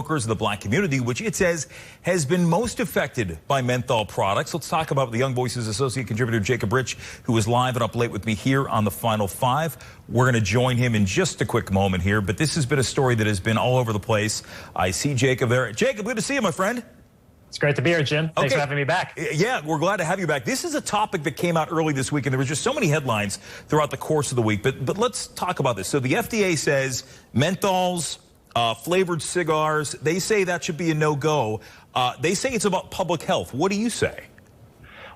Smokers of the black community, which it says has been most affected by menthol products. Let's talk about the Young Voices associate contributor Jacob Rich, who is live and up late with me here on the Final Five. We're going to join him in just a quick moment here, but this has been a story that has been all over the place. I see Jacob there. Jacob, good to see you, my friend. It's great to be here, Jim. Thanks for having me back. Yeah, we're glad to have you back. This is a topic that came out early this week, and there was just so many headlines throughout the course of the week. But let's talk about this. So the FDA says menthols, flavored cigars, they say that should be a no-go. They say it's about public health. What do you say?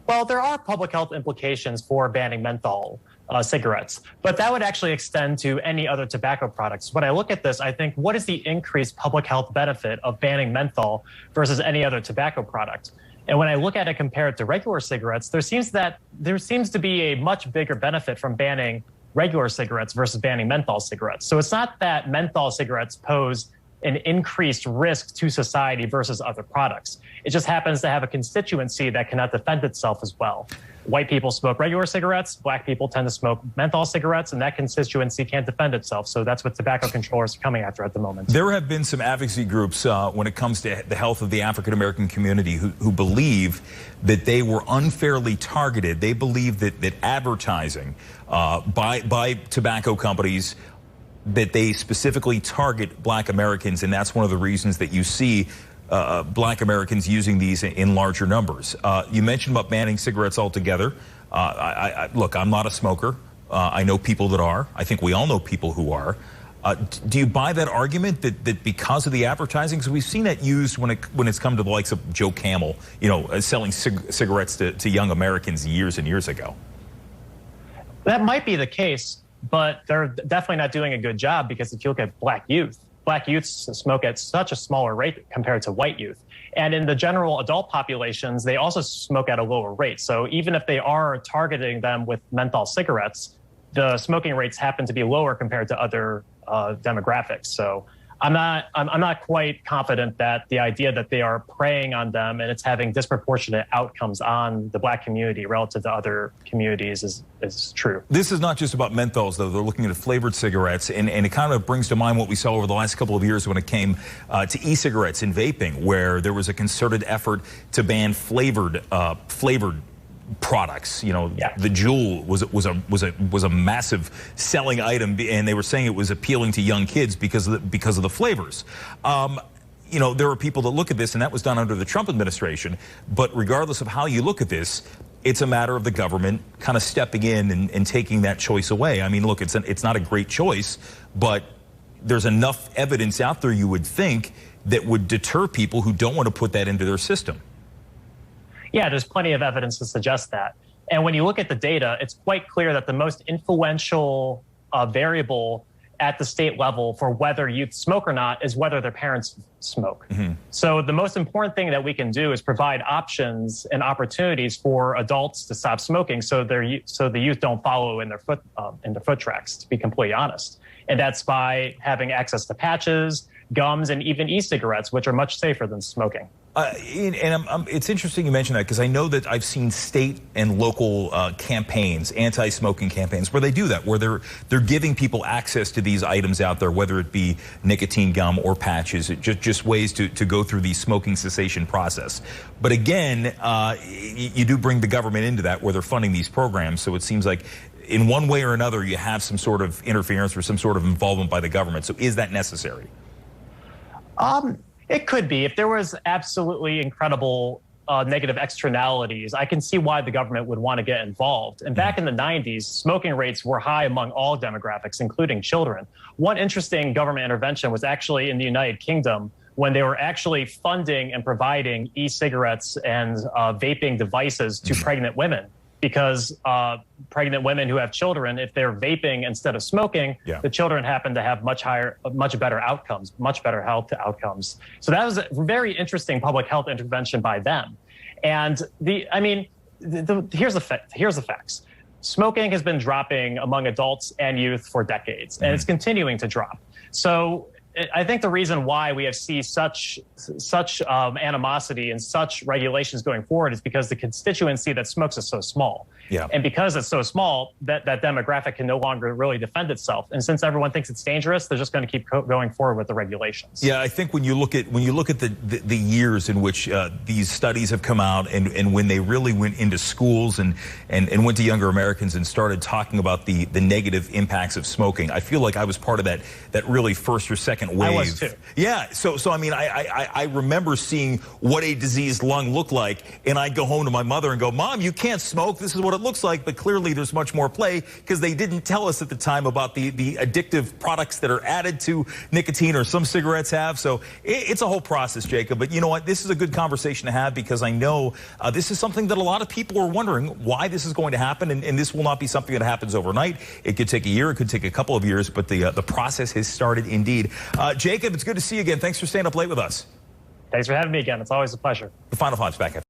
Well, there are public health implications for banning menthol cigarettes, but that would actually extend to any other tobacco products. When I look at this, I think, what is the increased public health benefit of banning menthol versus any other tobacco product? And when I look at it compared to regular cigarettes, there seems to be a much bigger benefit from banning regular cigarettes versus banning menthol cigarettes. So it's not that menthol cigarettes pose an increased risk to society versus other products. It just happens to have a constituency that cannot defend itself as well. White people smoke regular cigarettes, black people tend to smoke menthol cigarettes, and that constituency can't defend itself. So that's what tobacco controllers are coming after at the moment. There have been some advocacy groups when it comes to the health of the African-American community who believe that they were unfairly targeted. They believe that advertising by tobacco companies, that they specifically target black Americans, and that's one of the reasons that you see black Americans using these in larger numbers. You mentioned about banning cigarettes altogether. Look, I'm not a smoker. I know people that are. I think we all know people who are. Do you buy that argument that because of the advertising? Because we've seen that used when it's come to the likes of Joe Camel, selling cigarettes to young Americans years and years ago. That might be the case, but they're definitely not doing a good job, because if you look at black youth smoke at such a smaller rate compared to white youth. And in the general adult populations, they also smoke at a lower rate. So even if they are targeting them with menthol cigarettes, the smoking rates happen to be lower compared to other demographics. So I'm not quite confident that the idea that they are preying on them and it's having disproportionate outcomes on the black community relative to other communities is true. This is not just about menthols, though. They're looking at flavored cigarettes, and it kind of brings to mind what we saw over the last couple of years when it came to e-cigarettes and vaping, where there was a concerted effort to ban flavored products. The Juul was a massive selling item, and they were saying it was appealing to young kids because of the flavors. There are people that look at this, and that was done under the Trump administration. But regardless of how you look at this, it's a matter of the government kind of stepping in and taking that choice away. I mean, look, it's not a great choice, but there's enough evidence out there, you would think, that would deter people who don't want to put that into their system. Yeah, there's plenty of evidence to suggest that. And when you look at the data, it's quite clear that the most influential variable at the state level for whether youth smoke or not is whether their parents smoke. Mm-hmm. So the most important thing that we can do is provide options and opportunities for adults to stop smoking, so the youth don't follow in their foot tracks, to be completely honest. And that's by having access to patches, gums, and even e-cigarettes, which are much safer than smoking. It's interesting you mention that, because I know that I've seen state and local campaigns, anti-smoking campaigns, where they do that, where they're giving people access to these items out there, whether it be nicotine gum or patches, just ways to go through the smoking cessation process. But again, you do bring the government into that, where they're funding these programs, so it seems like in one way or another you have some sort of interference or some sort of involvement by the government. So is that necessary? It could be. If there was absolutely incredible negative externalities, I can see why the government would want to get involved. And back in the 90s, smoking rates were high among all demographics, including children. One interesting government intervention was actually in the United Kingdom, when they were actually funding and providing e-cigarettes and vaping devices to pregnant women. Because pregnant women who have children, if they're vaping instead of smoking, the children happen to have much better outcomes, much better health outcomes. So that was a very interesting public health intervention by them. And here's the facts. Smoking has been dropping among adults and youth for decades, and it's continuing to drop. So I think the reason why we have seen such animosity and such regulations going forward is because the constituency that smokes is so small. Yeah. And because it's so small, that demographic can no longer really defend itself. And since everyone thinks it's dangerous, they're just going to keep going forward with the regulations. Yeah, I think when you look at the years in which these studies have come out, and when they really went into schools and went to younger Americans and started talking about the negative impacts of smoking, I feel like I was part of that really first or second wave. I was too. Yeah, so I mean, I remember seeing what a diseased lung looked like, and I'd go home to my mother and go, Mom, you can't smoke. This is what it looks like. But clearly there's much more play, because they didn't tell us at the time about the addictive products that are added to nicotine, or some cigarettes have. So it's a whole process, Jacob. But you know what? This is a good conversation to have, because I know this is something that a lot of people are wondering why this is going to happen. And this will not be something that happens overnight. It could take a year. It could take a couple of years. But the process has started indeed. Jacob, it's good to see you again. Thanks for staying up late with us. Thanks for having me again. It's always a pleasure. The Final Thoughts back after